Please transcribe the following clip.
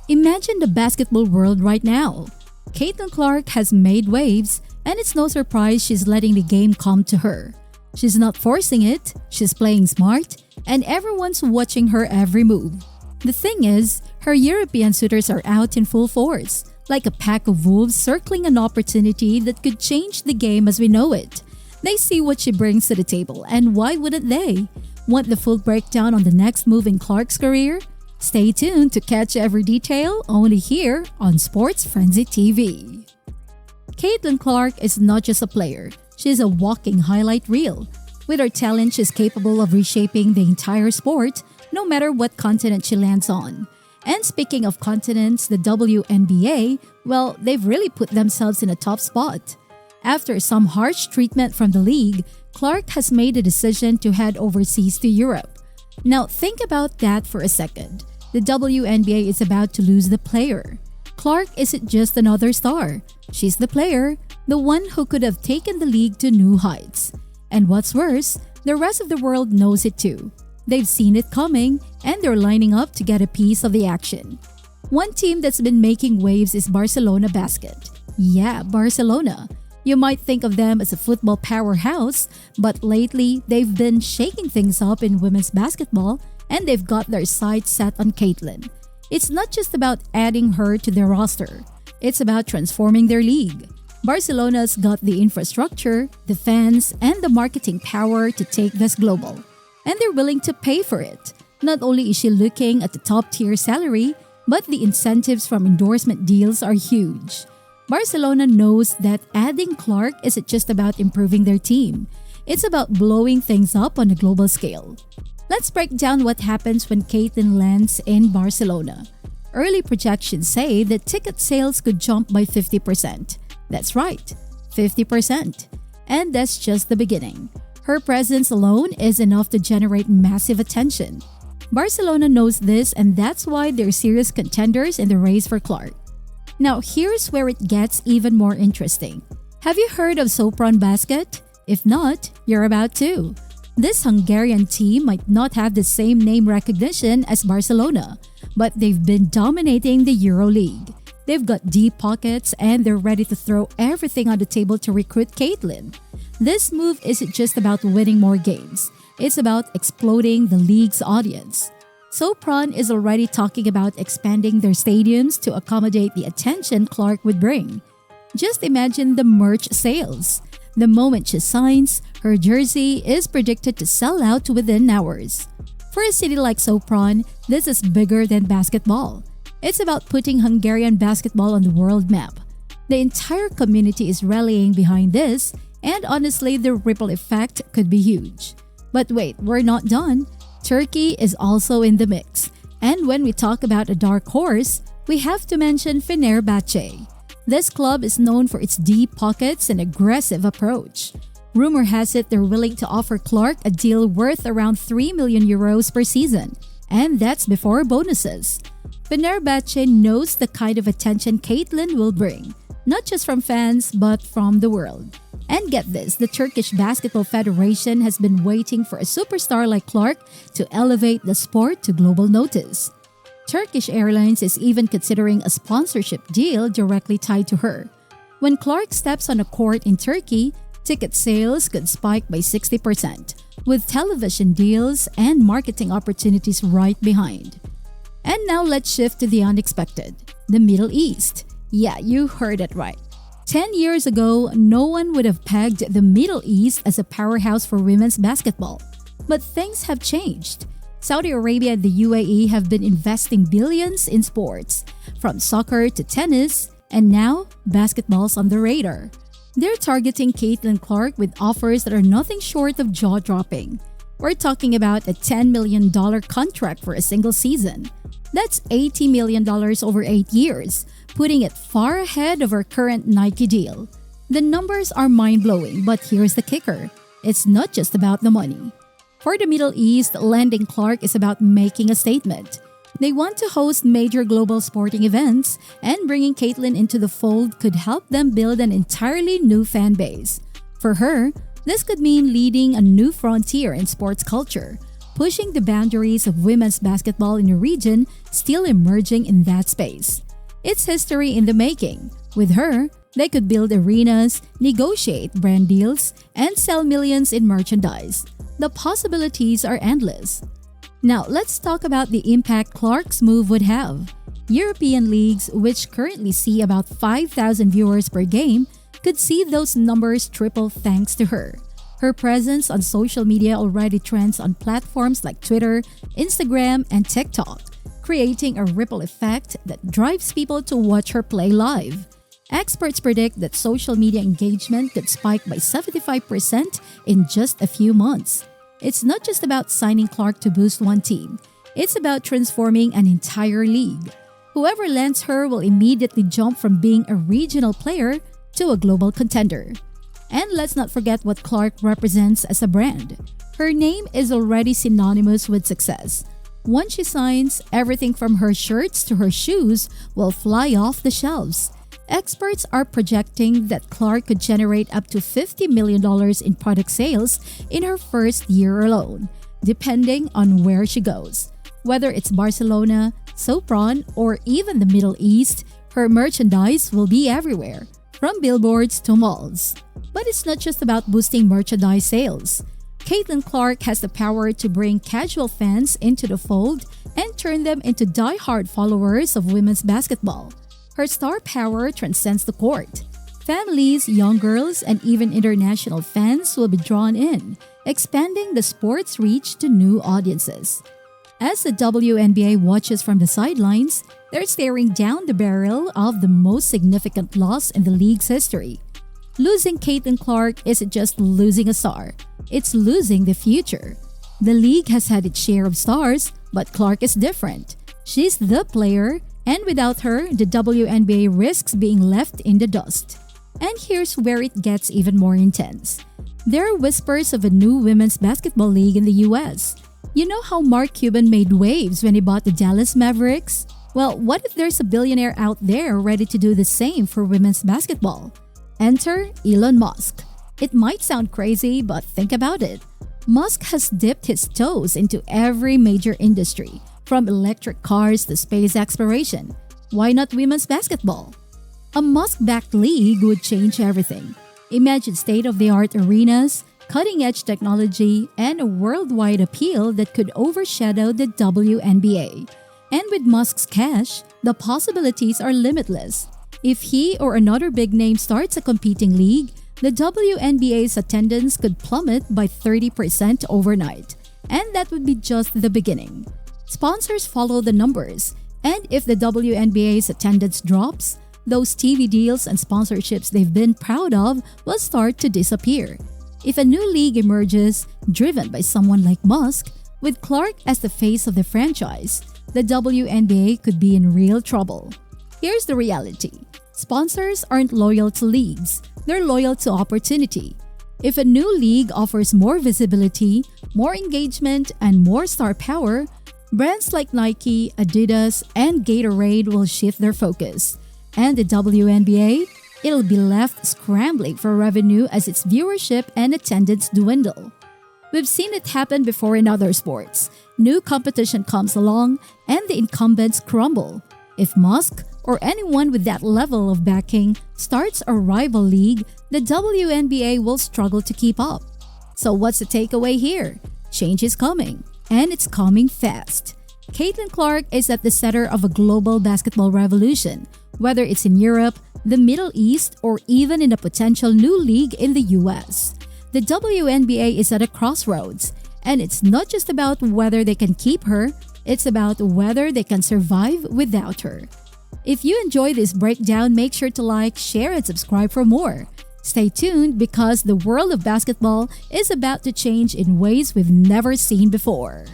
Imagine the basketball world right now. Caitlin Clark has made waves, and it's no surprise she's letting the game come to her. She's not forcing it, she's playing smart, and everyone's watching her every move. The thing is, her European suitors are out in full force, like a pack of wolves circling an opportunity that could change the game as we know it. They see what she brings to the table, and why wouldn't they? Want the full breakdown on the next move in Clark's career? Stay tuned to catch every detail only here on Sports Frenzy TV. Caitlin Clark is not just a player, she's a walking highlight reel. With her talent, she's capable of reshaping the entire sport, no matter what continent she lands on. And speaking of continents, the WNBA, well, they've really put themselves in a top spot. After some harsh treatment from the league, Clark has made a decision to head overseas to Europe. Now think about that for a second. The WNBA is about to lose the player. Clark isn't just another star. She's the player, the one who could have taken the league to new heights. And what's worse, the rest of the world knows it too. They've seen it coming, and they're lining up to get a piece of the action. One team that's been making waves is Barcelona Basket. Yeah, Barcelona. You might think of them as a football powerhouse, but lately they've been shaking things up in women's basketball, and they've got their sights set on Caitlin. It's not just about adding her to their roster. It's about transforming their league. Barcelona's got the infrastructure, the fans, and the marketing power to take this global. And they're willing to pay for it. Not only is she looking at the top-tier salary, but the incentives from endorsement deals are huge. Barcelona knows that adding Clark isn't just about improving their team. It's about blowing things up on a global scale. Let's break down what happens when Caitlin lands in Barcelona. Early projections say that ticket sales could jump by 50%. That's right, 50%. And that's just the beginning. Her presence alone is enough to generate massive attention. Barcelona knows this, and that's why they're serious contenders in the race for Clark. Now here's where it gets even more interesting. Have you heard of Sopron Basket? If not, you're about to. This Hungarian team might not have the same name recognition as Barcelona, but they've been dominating the EuroLeague. They've got deep pockets, and they're ready to throw everything on the table to recruit Caitlin. This move isn't just about winning more games. It's about exploding the league's audience. Sopron is already talking about expanding their stadiums to accommodate the attention Clark would bring. Just imagine the merch sales. The moment she signs, her jersey is predicted to sell out within hours. For a city like Sopron, this is bigger than basketball. It's about putting Hungarian basketball on the world map. The entire community is rallying behind this, and honestly, the ripple effect could be huge. But wait, we're not done. Turkey is also in the mix. And when we talk about a dark horse, we have to mention Fenerbahce. This club is known for its deep pockets and aggressive approach. Rumor has it they're willing to offer Clark a deal worth around 3 million euros per season. And that's before bonuses. Fenerbahce knows the kind of attention Caitlin will bring, not just from fans, but from the world. And get this, the Turkish Basketball Federation has been waiting for a superstar like Clark to elevate the sport to global notice. Turkish Airlines is even considering a sponsorship deal directly tied to her. When Clark steps on a court in Turkey, ticket sales could spike by 60%, with television deals and marketing opportunities right behind. And now let's shift to the unexpected, the Middle East. Yeah, you heard it right. 10 years ago, no one would have pegged the Middle East as a powerhouse for women's basketball. But things have changed. Saudi Arabia and the UAE have been investing billions in sports, from soccer to tennis, and now basketball's on the radar. They're targeting Caitlin Clark with offers that are nothing short of jaw-dropping. We're talking about a $10 million contract for a single season. That's $80 million over 8 years, putting it far ahead of our current Nike deal. The numbers are mind-blowing, but here's the kicker. It's not just about the money. For the Middle East, landing Clark is about making a statement. They want to host major global sporting events, and bringing Caitlin into the fold could help them build an entirely new fan base. For her, this could mean leading a new frontier in sports culture, pushing the boundaries of women's basketball in a region still emerging in that space. It's history in the making. With her, they could build arenas, negotiate brand deals, and sell millions in merchandise. The possibilities are endless. Now, let's talk about the impact Clark's move would have. European leagues, which currently see about 5,000 viewers per game, could see those numbers triple thanks to her. Her presence on social media already trends on platforms like Twitter, Instagram, and TikTok, creating a ripple effect that drives people to watch her play live. Experts predict that social media engagement could spike by 75% in just a few months. It's not just about signing Clark to boost one team. It's about transforming an entire league. Whoever lands her will immediately jump from being a regional player to a global contender. And let's not forget what Clark represents as a brand. Her name is already synonymous with success. Once she signs, everything from her shirts to her shoes will fly off the shelves. Experts are projecting that Clark could generate up to $50 million in product sales in her first year alone, depending on where she goes. Whether it's Barcelona, Sopron, or even the Middle East, her merchandise will be everywhere, from billboards to malls. But it's not just about boosting merchandise sales. Caitlin Clark has the power to bring casual fans into the fold and turn them into die-hard followers of women's basketball. Her star power transcends the court. Families, young girls, and even international fans will be drawn in, expanding the sport's reach to new audiences. As the WNBA watches from the sidelines, they're staring down the barrel of the most significant loss in the league's history. Losing Caitlin Clark isn't just losing a star, it's losing the future. The league has had its share of stars, but Clark is different. She's the player, and without her, the WNBA risks being left in the dust. And here's where it gets even more intense. There are whispers of a new women's basketball league in the US. You know how Mark Cuban made waves when he bought the Dallas Mavericks? Well, what if there's a billionaire out there ready to do the same for women's basketball? Enter Elon Musk. It might sound crazy, but think about it. Musk has dipped his toes into every major industry, from electric cars to space exploration. Why not women's basketball? A Musk-backed league would change everything. Imagine state-of-the-art arenas, cutting-edge technology, and a worldwide appeal that could overshadow the WNBA. And with Musk's cash, the possibilities are limitless. If he or another big name starts a competing league, the WNBA's attendance could plummet by 30% overnight. And that would be just the beginning. Sponsors follow the numbers, and if the WNBA's attendance drops, those TV deals and sponsorships they've been proud of will start to disappear. If a new league emerges, driven by someone like Musk, with Clark as the face of the franchise, the WNBA could be in real trouble. Here's the reality. Sponsors aren't loyal to leagues, they're loyal to opportunity. If a new league offers more visibility, more engagement, and more star power, brands like Nike, Adidas, and Gatorade will shift their focus. And the WNBA? It'll be left scrambling for revenue as its viewership and attendance dwindle. We've seen it happen before in other sports. New competition comes along, and the incumbents crumble. If Musk, or anyone with that level of backing, starts a rival league, the WNBA will struggle to keep up. So what's the takeaway here? Change is coming. And it's coming fast. Caitlin Clark is at the center of a global basketball revolution, whether it's in Europe, the Middle East, or even in a potential new league in the US. The WNBA is at a crossroads, and it's not just about whether they can keep her, it's about whether they can survive without her. If you enjoy this breakdown, make sure to like, share, and subscribe for more. Stay tuned because the world of basketball is about to change in ways we've never seen before.